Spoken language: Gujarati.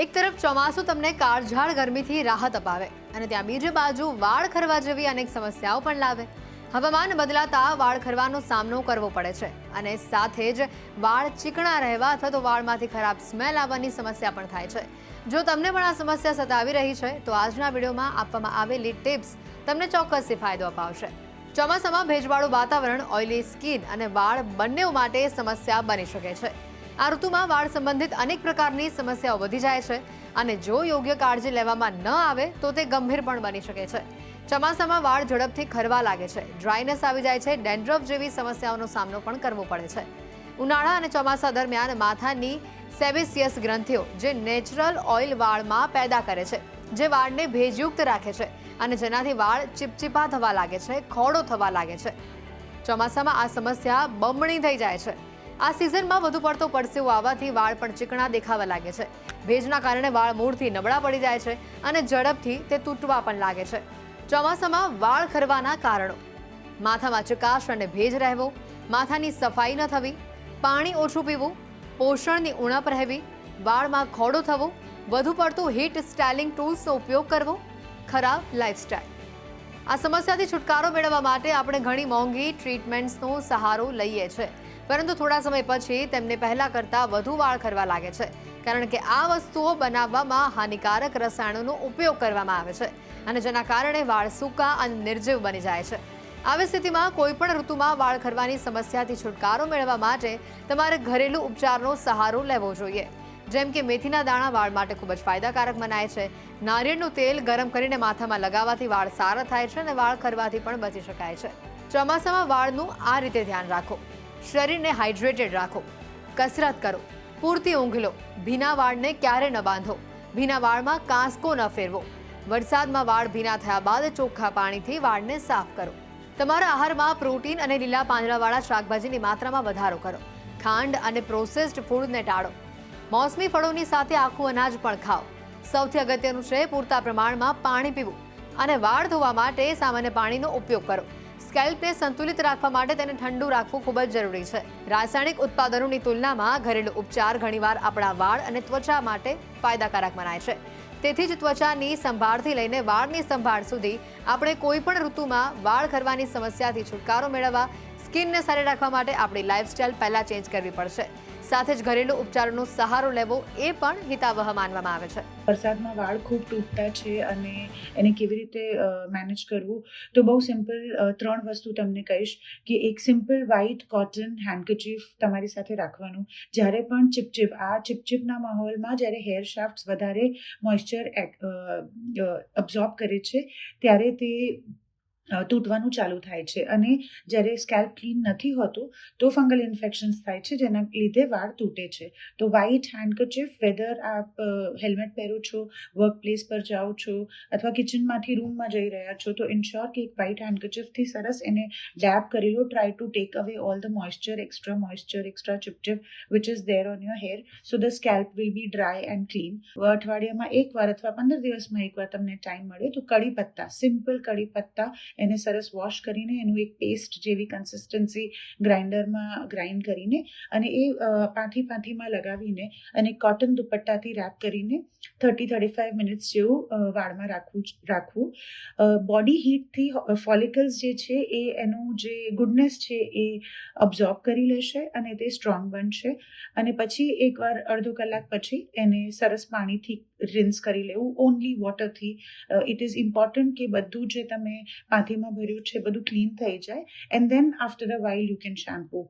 એક તરફ ચોમાસું તમને કાળઝાળ ગરમીથી રાહત અપાવે અને ત્યાં બીજી બાજુ વાળ ખરવા જેવી અનેક સમસ્યાઓ પણ લાવે. હવામાન બદલાતા વાળ ખરવાનો સામનો કરવો પડે છે અને સાથે જ વાળ ચીકણા રહેવા અથવા તો વાળમાંથી ખરાબ સ્મેલ આવવાની સમસ્યા પણ થાય છે. જો તમને પણ આ સમસ્યા સતાવી રહી છે તો આજના વિડીયોમાં આપવામાં આવેલી ટિપ્સ તમને ચોક્કસથી ફાયદો અપાવશે. ચોમાસામાં ભેજવાળું વાતાવરણ ઓઇલી સ્કિન અને વાળ બંને માટે સમસ્યા બની શકે છે. આ ઋતુમાં વાળ સંબંધિત અનેક પ્રકારની સમસ્યાઓ વધી જાય છે અને જો યોગ્ય કાળજી લેવામાં ન આવે તો તે ગંભીર પણ બની શકે છે. ચોમાસામાં વાળ ઝડપથી ખરવા લાગે છે, ડ્રાયનેસ આવી જાય છે, ડેન્ડ્રફ જેવી સમસ્યાઓનો સામનો પણ કરવો પડે છે. ઉનાળા અને ચોમાસા દરમિયાન માથાની સેબેસિયસ ગ્રંથિઓ જે નેચરલ ઓઇલ વાળમાં પેદા કરે છે, જે વાળને ભેજયુક્ત રાખે છે અને જેનાથી વાળ ચીપચીપા થવા લાગે છે, ખોડો થવા લાગે છે. ચોમાસામાં આ સમસ્યા બમણી થઈ જાય છે. આ સિઝનમાં વધુ પડતો પરસેવો આવવાથી વાળ પણ ચીકણા દેખાવા લાગે છે. ભેજના કારણે વાળ મૂળથી નબળા પડી જાય છે અને ઝડપથી તે તૂટવા પણ લાગે છે. ચોમાસામાં વાળ ખરવાના કારણો: માથામાં ચિકાશ અને ભેજ રહેવો, માથાની સફાઈ ન થવી, પાણી ઓછું પીવું, પોષણની ઉણપ રહેવી, વાળમાં ખોડો થવો, વધુ પડતું હીટ સ્ટાઇલિંગ ટૂલ્સનો ઉપયોગ કરવો, ખરાબ લાઇફસ્ટાઇલ. આ સમસ્યાથી છુટકારો મેળવવા માટે આપણે ઘણી મોંઘી ટ્રીટમેન્ટ્સનો સહારો લઈએ છીએ, પરંતુ થોડા સમય પછી તેમને પહેલા કરતાં વધુ વાળ ખરવા લાગે છે, કારણ કે આ વસ્તુઓ બનાવવામાં હાનિકારક રસાયણોનો ઉપયોગ કરવામાં આવે છે અને જેના કારણે વાળ સૂકા અને નિર્જીવ બની જાય છે. આવી સ્થિતિમાં કોઈપણ ઋતુમાં વાળ ખરવાની સમસ્યાથી છુટકારો મેળવવા માટે તમારે ઘરેલું ઉપચારનો સહારો લેવો જોઈએ. જેમ કે મેથીના દાણા વાળ માટે ખૂબ જ ફાયદાકારક મનાય છે. નારિયેળનું તેલ ગરમ કરીને માથામાં લગાવવાથી વાળ સારા થાય છે અને વાળ ખરવાથી પણ બચી શકાય છે. ચોમાસામાં વાળનું આ રીતે ધ્યાન રાખો: શરીરને હાઇડ્રેટેડ રાખો, કસરત કરો, પૂરતી ઊંઘ લો, ભીના વાળને ક્યારે ન બાંધો, ભીના વાળમાં કાંસકો ન ફેરવો, વરસાદમાં વાળ ભીના થયા બાદ ચોખ્ખા પાણીથી વાળને સાફ કરો. તમારા આહારમાં પ્રોટીન અને લીલા પાંદડાવાળા શાકભાજીની માત્રામાં વધારો કરો. ખાંડ અને પ્રોસેસ્ડ ફૂડને ટાળો. મોસમી ફળોની સાથે આખું અનાજ પણ ખાઓ. સૌથી અગત્યનું છે પૂરતા પ્રમાણમાં પાણી પીવું અને વાળ ધોવા માટે સામાન્ય પાણીનો ઉપયોગ કરો. સ્કેલ્પને સંતુલિત રાખવા માટે તેને ઠંડુ રાખવું ખૂબ જ જરૂરી છે. રાસાયણિક ઉત્પાદનોની તુલનામાં ઘરેલું ઉપચાર ઘણીવાર આપણા વાળ અને ત્વચા માટે ફાયદાકારક મનાય છે. તેથી જ ત્વચાની સંભાળથી લઈને વાળની સંભાળ સુધી આપણે કોઈ પણ ઋતુમાં વાળ ખરવાની સમસ્યાથી છુટકારો મેળવવા, સ્કિનને સારી રાખવા માટે આપણી લાઇફસ્ટાઇલ પહેલા ચેન્જ કરવી પડશે. સાથે જ ઘરેલું ઉપચારોનો સહારો લેવો એ પણ હિતાવહ માનવામાં આવે છે. વરસાદમાં વાળ ખૂબ તૂટતા છે અને એને કેવી રીતે મેનેજ કરવું, તો બહુ સિમ્પલ 3 વસ્તુ તમને કહીશ કે એક સિમ્પલ વ્હાઇટ કોટન હેન્ડકરચીફ તમારી સાથે રાખવાનું. જ્યારે પણ ચીપચીપના માહોલમાં જ્યારે હેર શાફ્ટ્સ વધારે મોઇશ્ચર અબ્ઝોર્બ કરે છે ત્યારે તે તૂટવાનું ચાલુ થાય છે અને જ્યારે સ્કેલ્પ ક્લીન નથી હોતું તો ફંગલ ઇન્ફેક્શન્સ થાય છે, જેના લીધે વાળ તૂટે છે. તો વ્હાઇટ હેન્ડકરચીફ, વેધર આપ હેલ્મેટ પહેરો છો, વર્ક પ્લેસ પર જાઓ છો અથવા કિચનમાંથી રૂમમાં જઈ રહ્યા છો, તો ઇન્શ્યોર કે એક વ્હાઇટ હેન્ડકરચીફથી સરસ એને ડેબ કરી લો. Try to take away all the moisture, extra ચીપચીપ which is there on your hair, so the scalp will be dry and clean. અઠવાડિયામાં એકવાર અથવા 15 દિવસમાં એકવાર તમને ટાઈમ મળે તો કડી પત્તા, સિમ્પલ કડી પત્તા, એને સરસ વોશ કરીને એનું એક પેસ્ટ જેવી કન્સિસ્ટન્સી ગ્રાઇન્ડરમાં ગ્રાઇન્ડ કરીને અને એ પાંથીમાં લગાવીને અને કોટન દુપટ્ટાથી રેપ કરીને 30-35 મિનિટ્સ જેવું વાળમાં રાખવું. બોડી હીટથી ફોલિકલ્સ જે છે એ એનું જે ગુડનેસ છે એ અબ્ઝોર્બ કરી લેશે અને તે સ્ટ્રોંગ બનશે. અને પછી એકવાર અડધો કલાક પછી એને સરસ પાણીથી રિન્સ કરી લેવું, ઓનલી વોટરથી. ઇટ ઇઝ ઇમ્પોર્ટન્ટ કે બધું જે તમે પાંથીમાં ભર્યું છે બધું ક્લીન થઈ જાય and then after a while you can shampoo.